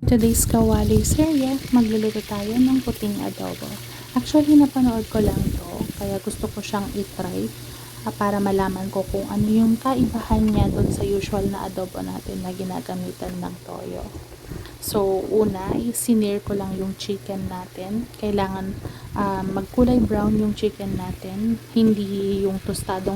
Today's Kawali serye, magluluto tayo ng puting adobo. Actually, napanood ko lang to, kaya gusto ko siyang itry para malaman ko kung ano yung kaibahan niya doon sa usual na adobo natin na ginagamitan ng toyo. So, una, isinir ko lang yung chicken natin. Kailangan magkulay brown yung chicken natin. Hindi yung tostado,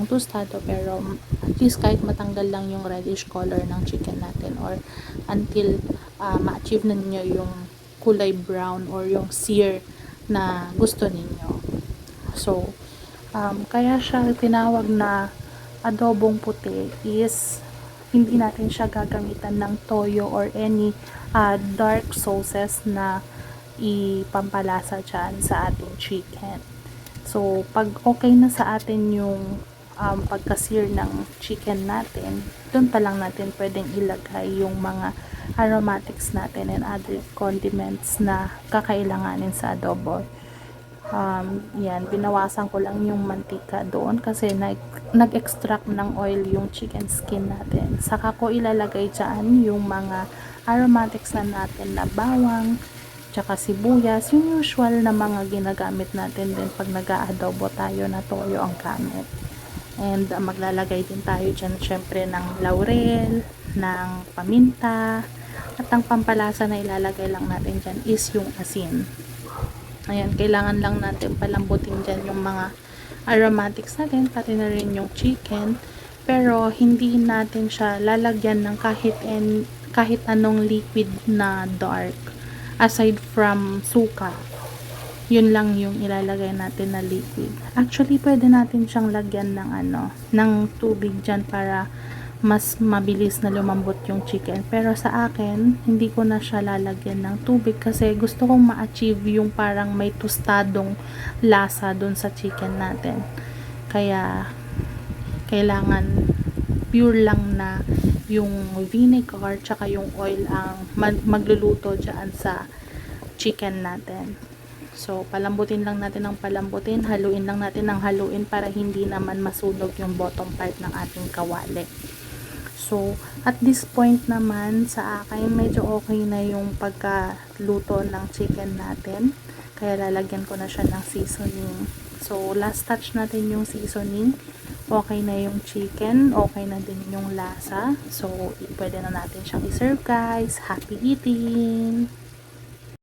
pero at least kahit matanggal lang yung reddish color ng chicken natin or until ma-achieve na ninyo yung kulay brown or yung sear na gusto ninyo. So, kaya siya tinawag na adobong puti is hindi natin siya gagamitan ng toyo or any dark sauces na ipampalasa dyan sa ating chicken. So, pag okay na sa atin yung pagka-sear ng chicken natin, doon pa lang natin pwedeng ilagay yung mga aromatics natin and other condiments na kakailanganin sa adobo. Yan, binawasan ko lang yung mantika doon kasi nag-extract ng oil yung chicken skin natin. Saka ko ilalagay dyan yung mga aromatics na natin na bawang, tsaka sibuyas, yung usual na mga ginagamit natin din pag nag-aadobo tayo na toyo ang gamit. And maglalagay din tayo dyan syempre ng laurel, ng paminta, at ang pampalasa na ilalagay lang natin dyan is yung asin. Ayan, kailangan lang natin palambutin dyan yung mga aromatics natin, pati na rin yung chicken. Pero hindi natin siya lalagyan ng kahit anong liquid na dark. Aside from suka, yun lang yung ilalagay natin na liquid. Actually, pwede natin siyang lagyan ng tubig dyan para mas mabilis na lumambot yung chicken. Pero sa akin, hindi ko na siya lalagyan ng tubig kasi gusto kong ma-achieve yung parang may tostadong lasa dun sa chicken natin. Kaya, kailangan pure lang na yung vinegar tsaka yung oil ang magluluto dyan sa chicken natin. So, palambutin lang natin ng palambutin, haluin lang natin ng haluin para hindi naman masunog yung bottom part ng ating kawali. So, at this point naman, sa akin, medyo okay na yung pagkaluto ng chicken natin. Kaya lalagyan ko na siya ng seasoning. So, last touch natin yung seasoning. Okay na yung chicken. Okay na din yung lasa. So, pwede na natin siyang iserve, guys. Happy eating!